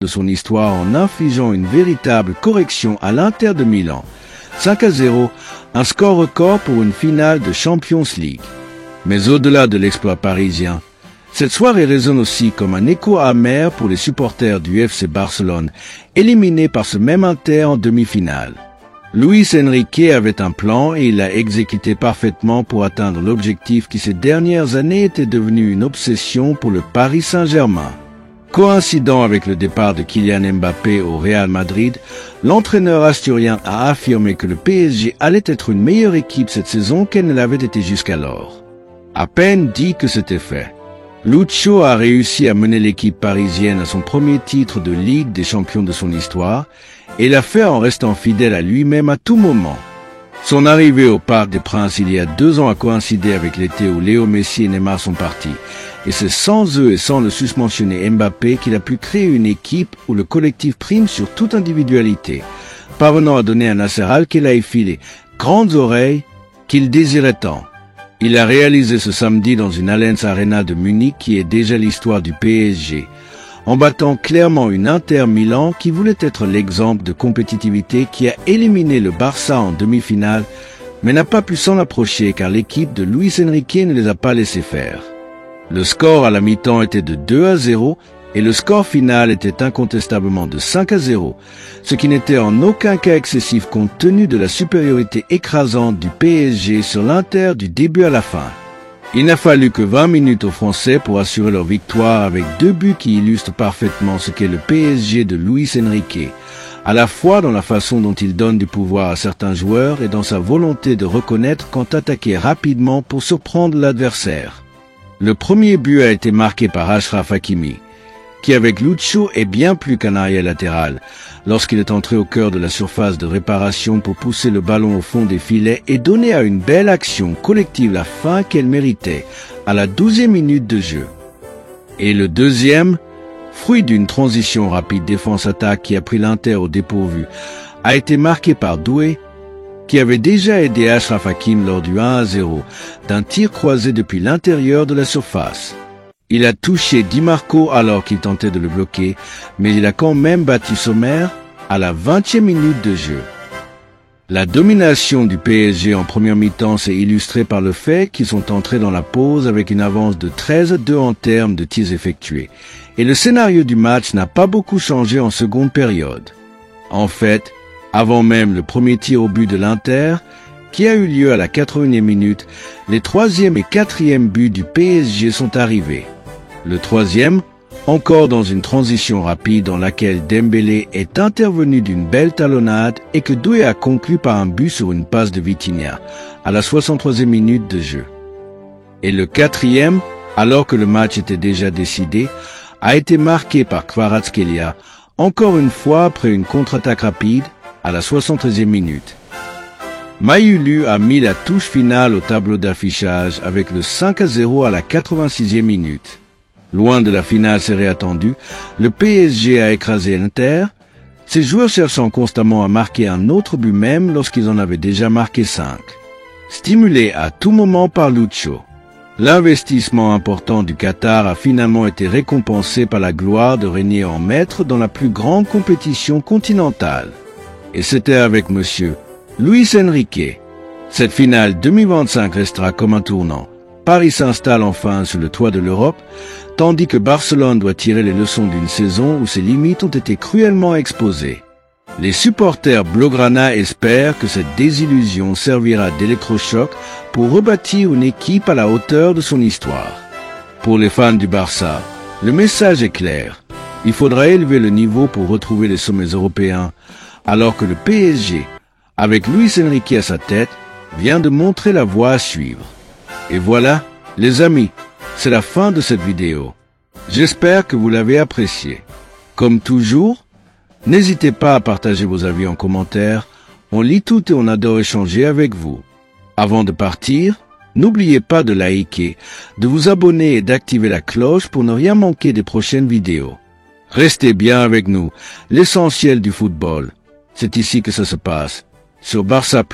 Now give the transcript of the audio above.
de son histoire en infligeant une véritable correction à l'Inter de Milan. 5-0, un score record pour une finale de Champions League. Mais au-delà de l'exploit parisien, cette soirée résonne aussi comme un écho amer pour les supporters du FC Barcelone, éliminés par ce même Inter en demi-finale. Luis Enrique avait un plan et il l'a exécuté parfaitement pour atteindre l'objectif qui ces dernières années était devenu une obsession pour le Paris Saint-Germain. Coïncidant avec le départ de Kylian Mbappé au Real Madrid, l'entraîneur asturien a affirmé que le PSG allait être une meilleure équipe cette saison qu'elle ne l'avait été jusqu'alors. À peine dit que c'était fait. Lucho a réussi à mener l'équipe parisienne à son premier titre de Ligue des champions de son histoire et l'a fait en restant fidèle à lui-même à tout moment. Son arrivée au Parc des Princes il y a 2 ans a coïncidé avec l'été où Léo Messi et Neymar sont partis. Et c'est sans eux et sans le susmentionné Mbappé qu'il a pu créer une équipe où le collectif prime sur toute individualité, parvenant à donner à Nasser Al-Khelaifi les grandes oreilles qu'il désirait tant. Il a réalisé ce samedi dans une Allianz Arena de Munich qui est déjà l'histoire du PSG, en battant clairement une Inter Milan qui voulait être l'exemple de compétitivité qui a éliminé le Barça en demi-finale, mais n'a pas pu s'en approcher car l'équipe de Luis Enrique ne les a pas laissés faire. Le score à la mi-temps était de 2-0 et le score final était incontestablement de 5-0, ce qui n'était en aucun cas excessif compte tenu de la supériorité écrasante du PSG sur l'Inter du début à la fin. Il n'a fallu que 20 minutes aux Français pour assurer leur victoire avec 2 buts qui illustrent parfaitement ce qu'est le PSG de Luis Enrique, à la fois dans la façon dont il donne du pouvoir à certains joueurs et dans sa volonté de reconnaître quand attaquer rapidement pour surprendre l'adversaire. Le premier but a été marqué par Achraf Hakimi, qui avec Lucho est bien plus qu'un arrière latéral, lorsqu'il est entré au cœur de la surface de réparation pour pousser le ballon au fond des filets et donner à une belle action collective la fin qu'elle méritait, à la 12e minute de jeu. Et le deuxième, fruit d'une transition rapide défense-attaque qui a pris l'Inter au dépourvu, a été marqué par Doué, qui avait déjà aidé Achraf Hakimi lors du 1-0, d'un tir croisé depuis l'intérieur de la surface. Il a touché Di Marco alors qu'il tentait de le bloquer, mais il a quand même battu Sommer à la 20e minute de jeu. La domination du PSG en première mi-temps s'est illustrée par le fait qu'ils sont entrés dans la pause avec une avance de 13-2 en termes de tirs effectués, et le scénario du match n'a pas beaucoup changé en seconde période. En fait, avant même le premier tir au but de l'Inter, qui a eu lieu à la 81e minute, les 3e et 4e buts du PSG sont arrivés. Le 3e, encore dans une transition rapide dans laquelle Dembélé est intervenu d'une belle talonnade et que Doué a conclu par un but sur une passe de Vitinha, à la 63e minute de jeu. Et le 4e, alors que le match était déjà décidé, a été marqué par Kvaratskhelia, encore une fois après une contre-attaque rapide, à la 73e minute. Mayulu a mis la touche finale au tableau d'affichage avec le 5-0 à la 86e minute. Loin de la finale serrée attendue, le PSG a écrasé l'Inter, ses joueurs cherchant constamment à marquer un autre but même lorsqu'ils en avaient déjà marqué 5. Stimulé à tout moment par Lucho, l'investissement important du Qatar a finalement été récompensé par la gloire de régner en maître dans la plus grande compétition continentale. Et c'était avec monsieur Luis Enrique. Cette finale 2025 restera comme un tournant. Paris s'installe enfin sur le toit de l'Europe, tandis que Barcelone doit tirer les leçons d'une saison où ses limites ont été cruellement exposées. Les supporters blaugrana espèrent que cette désillusion servira d'électrochoc pour rebâtir une équipe à la hauteur de son histoire. Pour les fans du Barça, le message est clair. Il faudra élever le niveau pour retrouver les sommets européens, alors que le PSG, avec Luis Enrique à sa tête, vient de montrer la voie à suivre. Et voilà, les amis, c'est la fin de cette vidéo. J'espère que vous l'avez appréciée. Comme toujours, n'hésitez pas à partager vos avis en commentaire. On lit tout et on adore échanger avec vous. Avant de partir, n'oubliez pas de liker, de vous abonner et d'activer la cloche pour ne rien manquer des prochaines vidéos. Restez bien avec nous, l'essentiel du football. C'est ici que ça se passe, sur Barça+.